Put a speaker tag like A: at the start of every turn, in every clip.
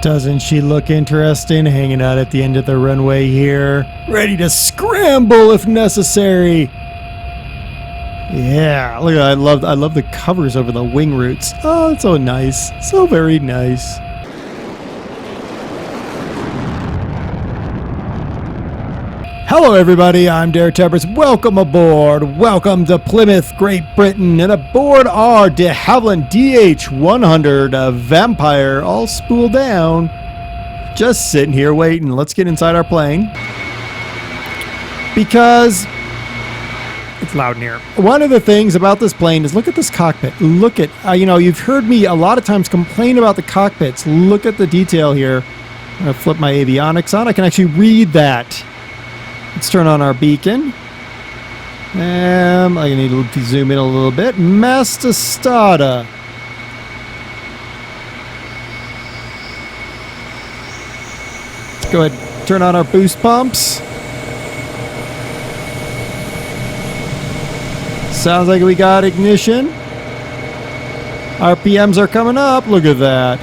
A: Doesn't she look interesting, hanging out at the end of the runway here, ready to scramble if necessary? Yeah, look, I love the covers over the wing roots. Oh, it's so nice, so very nice. Hello everybody, I'm DerTebbers. Welcome aboard. Welcome to Plymouth, Great Britain, and aboard our de Havilland DH.100, a vampire all spooled down. Just sitting here waiting. Let's get inside our plane. Because it's loud in here. One of the things about this plane is look at this cockpit. Look at, you've heard me a lot of times complain about the cockpits. Look at the detail here. I'm going to flip my avionics on. I can actually read that. Let's turn on our beacon. I need to zoom in a little bit. Mastastada. Let's go ahead and turn on our boost pumps. Sounds like we got ignition. RPMs are coming up. Look at that.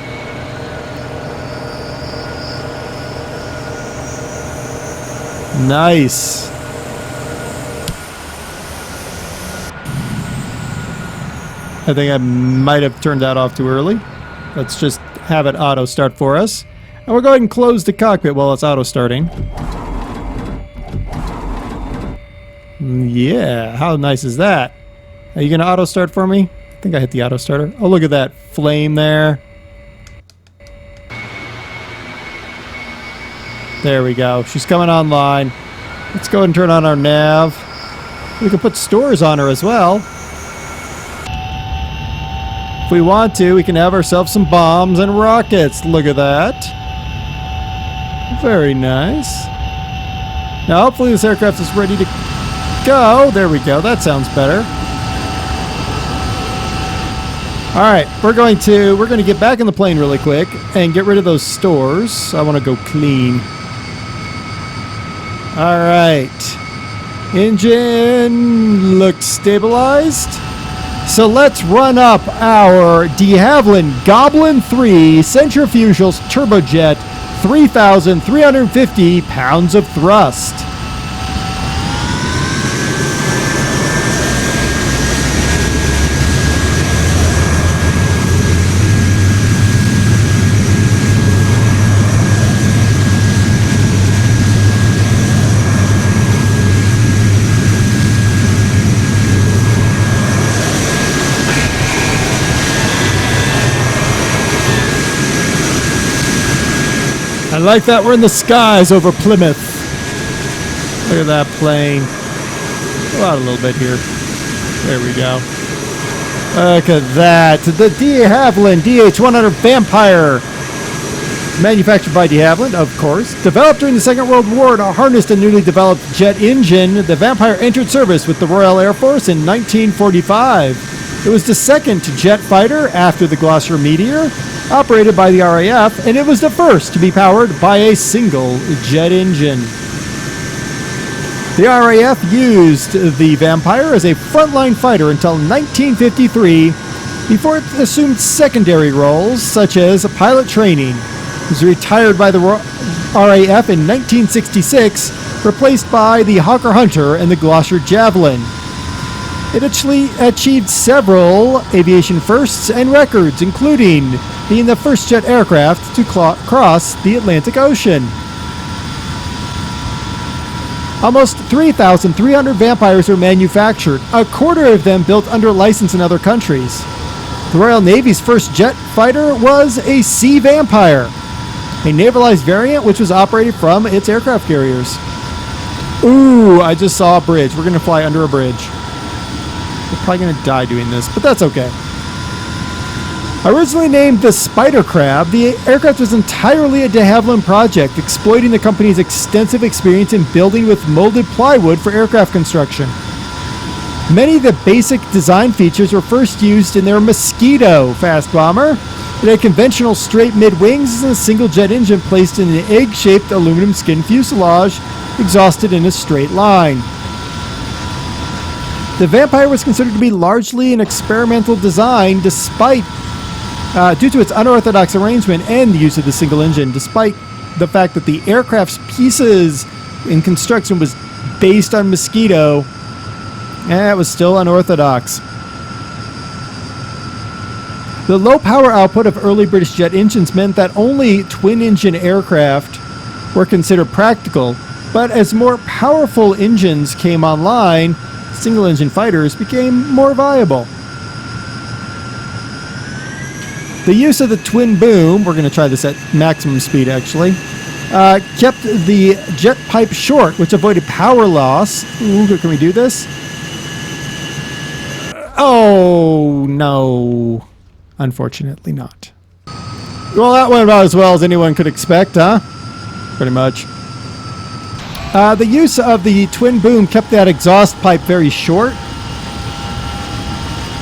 A: Nice. I think I might have turned that off too early. Let's just have it auto start for us. And we'll go ahead and close the cockpit while it's auto starting. Yeah, how nice is that? Are you going to auto start for me? I think I hit the auto starter. Oh, look at that flame there. There we go. She's coming online. Let's go ahead and turn on our nav. We can put stores on her as well. If we want to, we can have ourselves some bombs and rockets. Look at that. Very nice. Now, hopefully this aircraft is ready to go. There we go. That sounds better. All right, we're going to get back in the plane really quick and get rid of those stores. I want to go clean. All right, engine looks stabilized. So let's run up our de Havilland Goblin 3 centrifugal turbojet, 3,350 pounds of thrust. I like that we're in the skies over Plymouth. Look at that plane. Go out a little bit here. There we go. Look at that. The de Havilland DH.100 Vampire. Manufactured by de Havilland, of course. Developed during the Second World War to harness a newly developed jet engine, the Vampire entered service with the Royal Air Force in 1945. It was the second jet fighter after the Gloucester Meteor, operated by the RAF, and it was the first to be powered by a single jet engine. The RAF used the Vampire as a frontline fighter until 1953, before it assumed secondary roles such as pilot training. It was retired by the RAF in 1966, replaced by the Hawker Hunter and the Gloucester Javelin. It actually achieved several aviation firsts and records, including being the first jet aircraft to cross the Atlantic Ocean. Almost 3,300 Vampires were manufactured, a quarter of them built under license in other countries. The Royal Navy's first jet fighter was a Sea Vampire, a navalized variant which was operated from its aircraft carriers. Ooh, I just saw a bridge. We're going to fly under a bridge. We're probably going to die doing this, but that's okay. Originally named the Spider Crab, the aircraft was entirely a de Havilland project, exploiting the company's extensive experience in building with molded plywood for aircraft construction. Many of the basic design features were first used in their Mosquito fast bomber. It had conventional straight mid-wings and a single jet engine placed in an egg-shaped aluminum skin fuselage, exhausted in a straight line. The Vampire was considered to be largely an experimental design, despite due to its unorthodox arrangement and the use of the single engine, despite the fact that the aircraft's pieces in construction was based on Mosquito, it was still unorthodox. The low power output of early British jet engines meant that only twin-engine aircraft were considered practical, but as more powerful engines came online, single-engine fighters became more viable. The use of the twin boom, we're going to try this at maximum speed actually, kept the jet pipe short, which avoided power loss. Ooh, can we do this? Oh, no. Unfortunately not. Well, that went about as well as anyone could expect, huh? Pretty much. The use of the twin boom kept that exhaust pipe very short,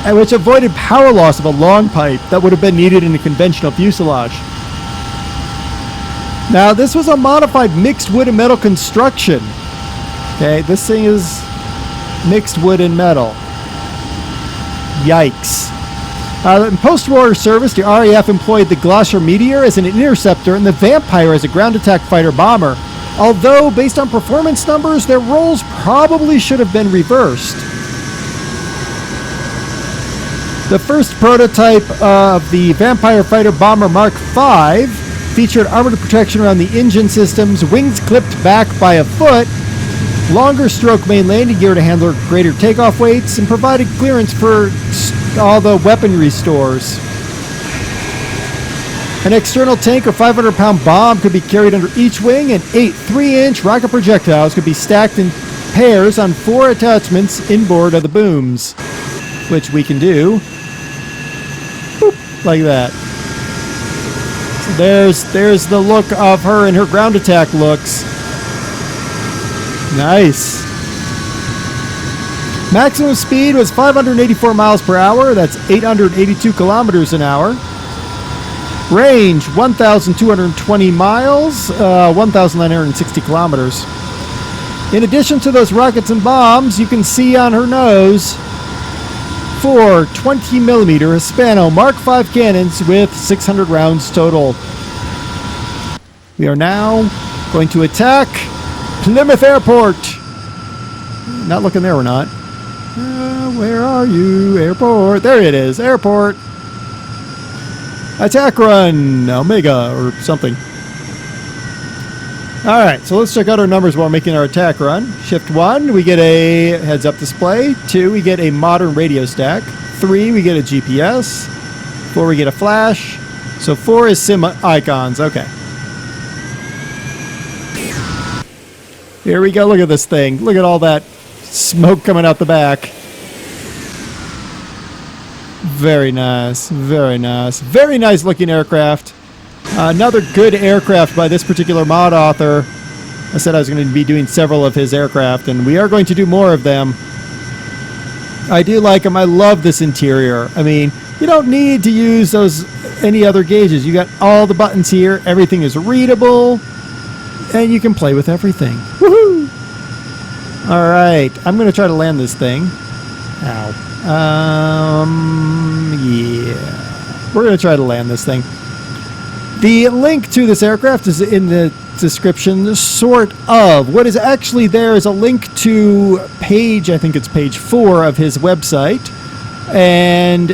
A: which avoided power loss of a long pipe that would have been needed in a conventional fuselage. Now, this was a modified mixed wood and metal construction. Okay, this thing is mixed wood and metal. Yikes. In post-war service, the RAF employed the Gloucester Meteor as an interceptor and the Vampire as a ground attack fighter bomber. Although, based on performance numbers, their roles probably should have been reversed. The first prototype of the Vampire Fighter Bomber Mark V featured armored protection around the engine systems, wings clipped back by a foot, longer stroke main landing gear to handle greater takeoff weights, and provided clearance for all the weaponry stores. An external tank or 500-pound bomb could be carried under each wing, and 8 3-inch rocket projectiles could be stacked in pairs on 4 attachments inboard of the booms, which we can do. Boop, like that. So there's the look of her and her ground attack looks. Nice. Maximum speed was 584 miles per hour. That's 882 kilometers an hour. Range, 1,220 miles, 1,960 kilometers. In addition to those rockets and bombs, you can see on her nose 4 20-millimeter Hispano Mark V cannons with 600 rounds total. We are now going to attack Plymouth Airport. Not looking there, we're not. Where are you, airport? There it is, airport. Attack run, Omega, or something. Alright, so let's check out our numbers while making our attack run. Shift 1, we get a heads-up display. 2, we get a modern radio stack. 3, we get a GPS. 4, we get a flash. So 4 is sim icons, okay. Here we go, look at this thing. Look at all that smoke coming out the back. Very nice, very nice. Very nice looking aircraft. Another good aircraft by this particular mod author. I said I was going to be doing several of his aircraft, and we are going to do more of them. I do like them. I love this interior. I mean, you don't need to use those any other gauges. You got all the buttons here. Everything is readable, and you can play with everything. Woohoo! All right, I'm going to try to land this thing. Ow. Yeah. We're going to try to land this thing. The link to this aircraft is in the description, sort of. What is actually there is a link to page, I think it's page 4 of his website. And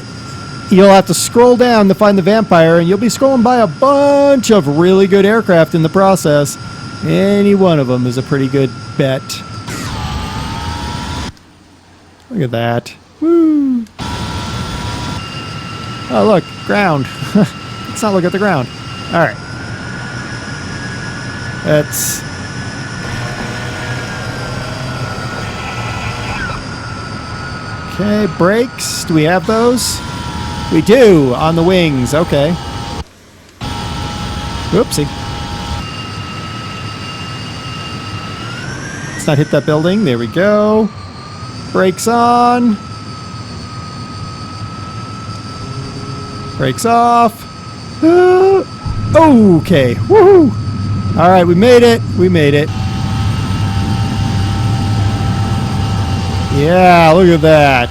A: you'll have to scroll down to find the Vampire, and you'll be scrolling by a bunch of really good aircraft in the process. Any one of them is a pretty good bet. Look at that. Woo! Oh, look, ground. Let's not look at the ground. All right. That's... Okay, brakes. Do we have those? We do, on the wings. Okay. Oopsie. Let's not hit that building. There we go. Brakes on. Brakes off. Okay. Woohoo! All right, we made it. We made it. Yeah, look at that.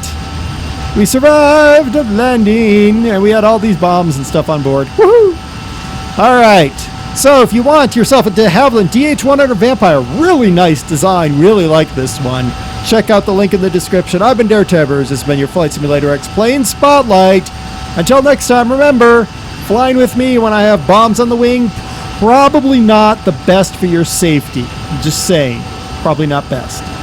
A: We survived the landing, and we had all these bombs and stuff on board. Woohoo! All right. So if you want yourself a de Havilland DH.100 Vampire, really nice design. Really like this one. Check out the link in the description. I've been DerTebbers. This has been your Flight Simulator X Plane Spotlight. Until next time, remember, flying with me when I have bombs on the wing, probably not the best for your safety. I'm just saying, probably not best.